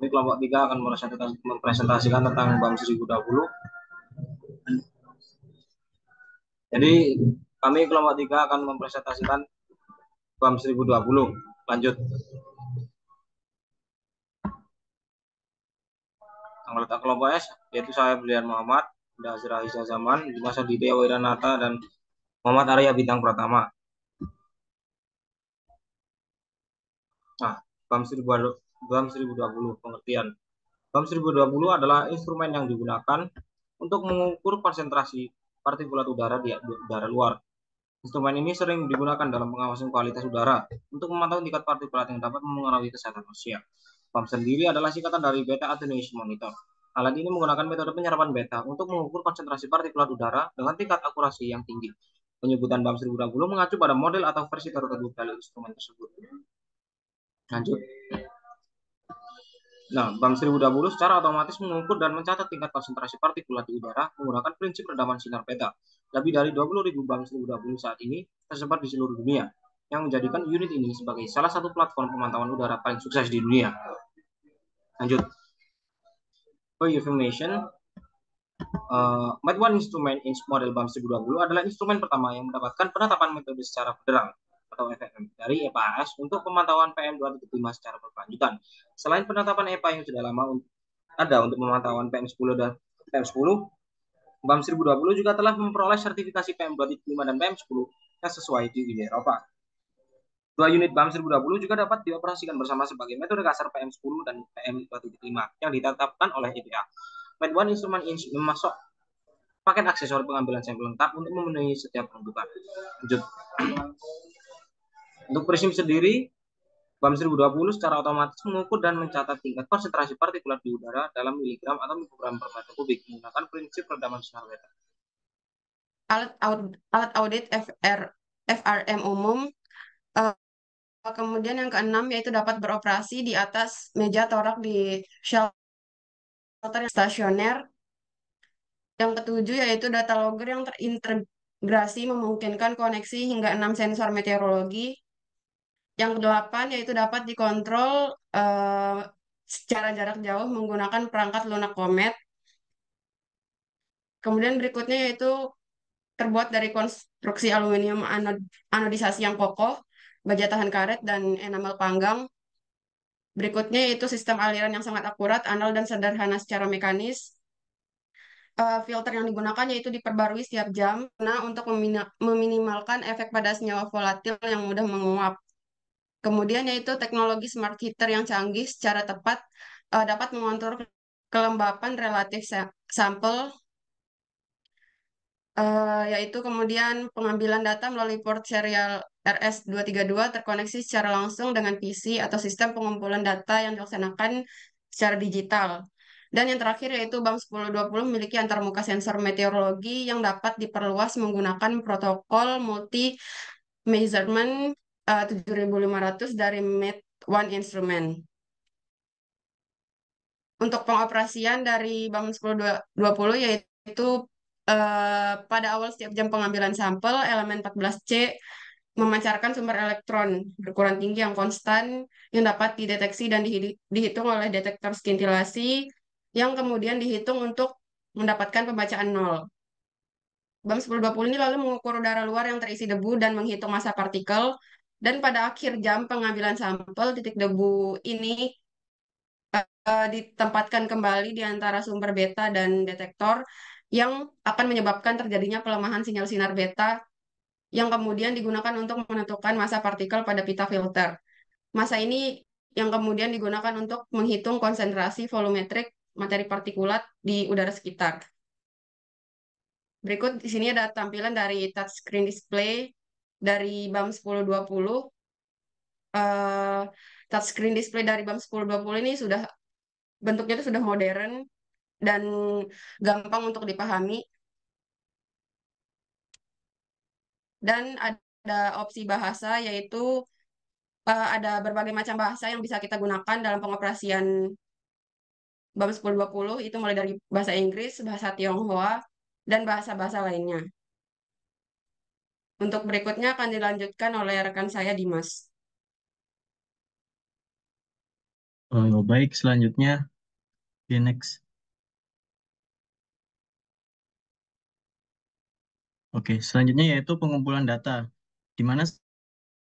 Ini kelompok 3 akan mempresentasikan tentang BAM 1020. Jadi kami kelompok 3 akan mempresentasikan BAM 1020. Lanjut. Anggota kelompok S yaitu saya Brilian Muhammad, Dazra Iza Zaman, Dimas Aditya Wiranata, dan Muhammad Arya Bintang Pratama. Nah, BAM 1020 pengertian. BAM 1020 adalah instrumen yang digunakan untuk mengukur konsentrasi partikulat udara di udara luar. Instrumen ini sering digunakan dalam pengawasan kualitas udara untuk memantau tingkat partikulat yang dapat mempengaruhi kesehatan manusia. BAM sendiri adalah singkatan dari Beta Attenuation Monitor. Alat ini menggunakan metode penyerapan beta untuk mengukur konsentrasi partikulat udara dengan tingkat akurasi yang tinggi. Penyebutan BAM 1020 mengacu pada model atau versi tertentu dari instrumen tersebut. Lanjut. Nah, BAM 1020 secara otomatis mengukur dan mencatat tingkat konsentrasi partikulat di udara menggunakan prinsip redaman sinar beta. Lebih dari 20.000 BAM 1020 saat ini tersebar di seluruh dunia, yang menjadikan unit ini sebagai salah satu platform pemantauan udara paling sukses di dunia. Lanjut. For information, Med One Instrument in model BAM 1020 adalah instrumen pertama yang mendapatkan penetapan metode secara federal atau FFM dari EPAS untuk pemantauan PM2.5 secara berkelanjutan. Selain penetapan EPA yang sudah lama ada untuk pemantauan PM10 dan PM10, BAM 1020 juga telah memperoleh sertifikasi PM2.5 dan PM10 yang sesuai di Uni Eropa. Dua unit BAM 1020 juga dapat dioperasikan bersama sebagai metode kasar PM10 dan PM2.5 yang ditetapkan oleh EPA. Med One Instrument memasuk paket aksesori pengambilan sampel lengkap untuk memenuhi setiap kebutuhan. Lanjut. Untuk prinsip sendiri, BAM 1020 secara otomatis mengukur dan mencatat tingkat konsentrasi partikulat di udara dalam miligram atau mikrogram per meter kubik menggunakan prinsip redaman sinar beta. Alat audit FRM umum. Kemudian yang keenam yaitu dapat beroperasi di atas meja torak di shelter yang stasioner. Yang ketujuh yaitu data logger yang terintegrasi memungkinkan koneksi hingga 6 sensor meteorologi. Yang kedelapan yaitu dapat dikontrol secara jarak jauh menggunakan perangkat lunak komet. Kemudian berikutnya yaitu terbuat dari konstruksi aluminium anodisasi yang kokoh, baja tahan karet, dan enamel panggang. Berikutnya yaitu sistem aliran yang sangat akurat, andal, dan sederhana secara mekanis. Filter yang digunakan yaitu diperbarui setiap jam nah untuk meminimalkan efek pada senyawa volatil yang mudah menguap. Kemudian yaitu teknologi smart heater yang canggih secara tepat dapat mengontrol kelembapan relatif sampel, yaitu kemudian pengambilan data melalui port serial RS232 terkoneksi secara langsung dengan PC atau sistem pengumpulan data yang dilaksanakan secara digital. Dan yang terakhir yaitu BAM 1020 memiliki antarmuka sensor meteorologi yang dapat diperluas menggunakan protokol multi measurement 7500 dari Med One Instrument. Untuk pengoperasian dari BAM 1020 yaitu pada awal setiap jam pengambilan sampel, elemen 14C memancarkan sumber elektron berukuran tinggi yang konstan yang dapat dideteksi dan dihitung oleh detektor skintilasi yang kemudian dihitung untuk mendapatkan pembacaan nol. BAM 1020 ini lalu mengukur udara luar yang terisi debu dan menghitung massa partikel, dan pada akhir jam pengambilan sampel, titik debu ini ditempatkan kembali di antara sumber beta dan detektor yang akan menyebabkan terjadinya pelemahan sinyal sinar beta yang kemudian digunakan untuk menentukan massa partikel pada pita filter. Massa ini yang kemudian digunakan untuk menghitung konsentrasi volumetrik materi partikulat di udara sekitar. Berikut di sini ada tampilan dari touchscreen display dari BAM 1020. Touchscreen display dari BAM 1020 ini bentuknya itu sudah modern dan gampang untuk dipahami. Dan ada opsi bahasa yaitu ada berbagai macam bahasa yang bisa kita gunakan dalam pengoperasian BAM 1020 itu mulai dari bahasa Inggris, bahasa Tionghoa, dan bahasa-bahasa lainnya. Untuk berikutnya akan dilanjutkan oleh rekan saya Dimas. Baik, selanjutnya, di next. Oke, selanjutnya yaitu pengumpulan data, di mana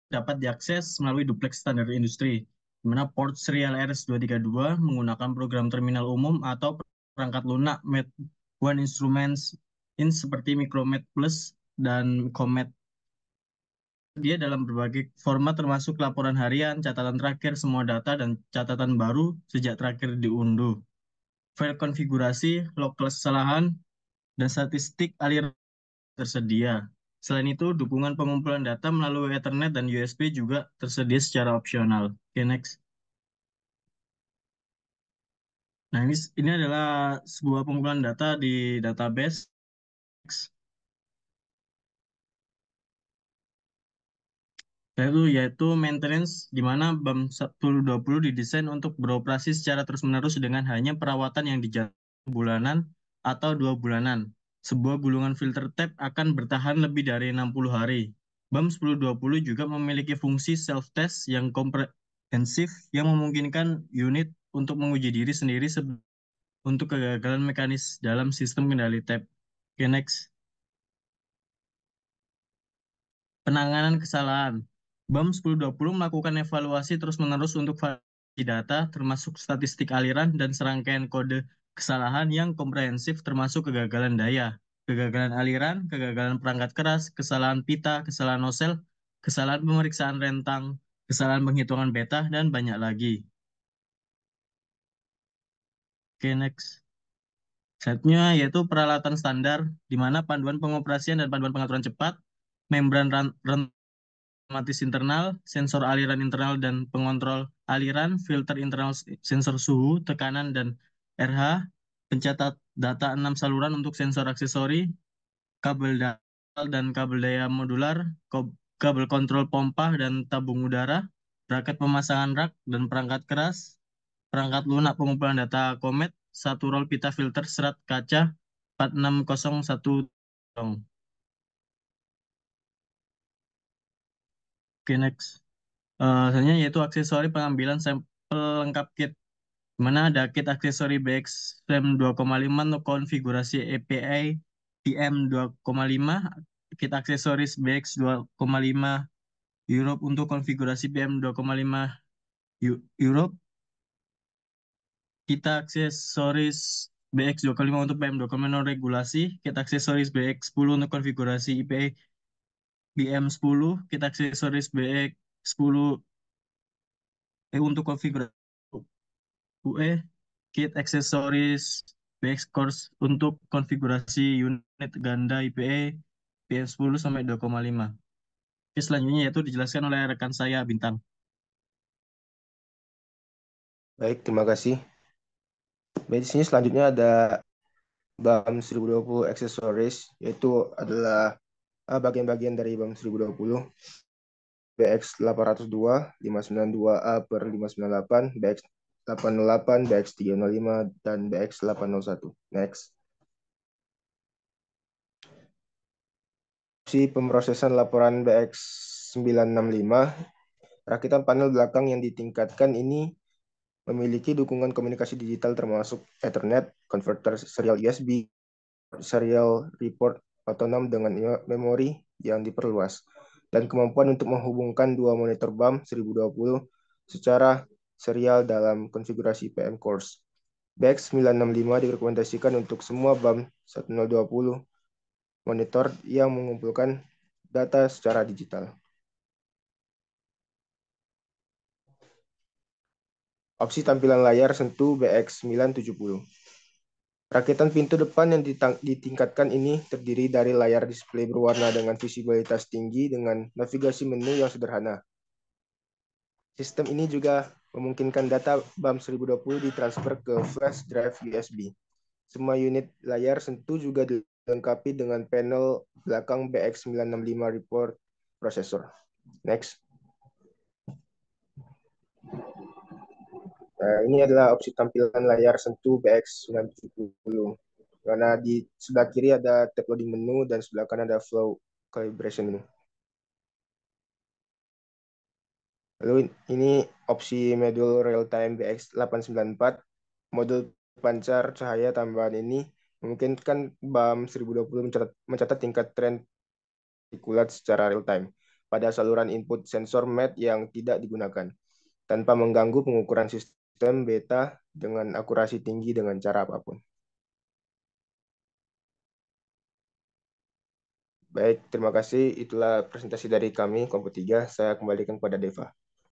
dapat diakses melalui duplex standar industri, di mana port serial RS232 menggunakan program terminal umum atau perangkat lunak Met One Instruments in seperti Micromet Plus dan Comet. Dia dalam berbagai format termasuk laporan harian, catatan terakhir semua data, dan catatan baru sejak terakhir diunduh. File konfigurasi, log kesalahan, dan statistik aliran tersedia. Selain itu, dukungan pengumpulan data melalui Ethernet dan USB juga tersedia secara opsional. Oke, next. Nah, ini adalah sebuah pengumpulan data di database. Yaitu maintenance, di mana BAM 1020 didesain untuk beroperasi secara terus-menerus dengan hanya perawatan yang dijadwalkan bulanan atau 2 bulanan. Sebuah gulungan filter tab akan bertahan lebih dari 60 hari. BAM 1020 juga memiliki fungsi self-test yang komprehensif yang memungkinkan unit untuk menguji diri sendiri untuk kegagalan mekanis dalam sistem kendali tab. Oke, next. Penanganan kesalahan. BAM 1020 melakukan evaluasi terus-menerus untuk validasi data, termasuk statistik aliran dan serangkaian kode kesalahan yang komprehensif termasuk kegagalan daya, kegagalan aliran, kegagalan perangkat keras, kesalahan pita, kesalahan nosel, kesalahan pemeriksaan rentang, kesalahan penghitungan beta, dan banyak lagi. Oke, next. Setnya yaitu peralatan standar, di mana panduan pengoperasian dan panduan pengaturan cepat, membran otomatis internal, sensor aliran internal dan pengontrol aliran, filter internal sensor suhu, tekanan, dan RH, pencatat data 6 saluran untuk sensor aksesori, kabel dangkal dan kabel daya modular, kabel kontrol pompa dan tabung udara, braket pemasangan rak dan perangkat keras, perangkat lunak pengumpulan data Comet, satu roll pita filter serat kaca 4601. Oke, next. Selanjutnya yaitu aksesori pengambilan sampel lengkap kit, di mana ada kit aksesori BX SLAM 2,5 untuk konfigurasi API PM 2,5, kit aksesoris BX 2,5 Europe untuk konfigurasi PM 2,5 Europe, kit aksesoris BX 2,5 untuk PM 2,5 non regulasi, kit aksesoris BX 10 untuk konfigurasi IPA PM 10, kit aksesoris BX 10 untuk konfigurasi UE, kit aksesoris BX Course untuk konfigurasi unit ganda IPE PM10 sampai 2,5. Oke, selanjutnya yaitu dijelaskan oleh rekan saya Bintang. Baik, terima kasih. Baik, di sini selanjutnya ada BAM 1020 Accessories, yaitu adalah bagian-bagian dari BAM 1020. BX 802, 592A per 598, BX 808, BX 305, dan BX 801. Next. Opsi pemrosesan laporan BX 965, rakitan panel belakang yang ditingkatkan ini memiliki dukungan komunikasi digital termasuk Ethernet, converter serial USB, serial report otonom dengan memori yang diperluas, dan kemampuan untuk menghubungkan dua monitor BAM 1020 secara serial dalam konfigurasi PM Course. BX 965 direkomendasikan untuk semua BAM 1020 monitor yang mengumpulkan data secara digital. Opsi tampilan layar sentuh BX 970. Rakitan pintu depan yang ditingkatkan ini terdiri dari layar display berwarna dengan visibilitas tinggi dengan navigasi menu yang sederhana. Sistem ini juga memungkinkan data BAM 1020 ditransfer ke flash drive USB. Semua unit layar sentuh juga dilengkapi dengan panel belakang BX 965 report processor. Next. Nah, ini adalah opsi tampilan layar sentuh BX 970. Karena di sebelah kiri ada tab loading menu dan sebelah kanan ada flow calibration menu. Lalu ini opsi modul real-time BX894, modul pancar cahaya tambahan ini memungkinkan BAM 1020 mencatat tingkat tren partikulat secara real-time pada saluran input sensor MET yang tidak digunakan, tanpa mengganggu pengukuran sistem beta dengan akurasi tinggi dengan cara apapun. Baik, terima kasih. Itulah presentasi dari kami, kelompok 3. Saya kembalikan kepada Deva.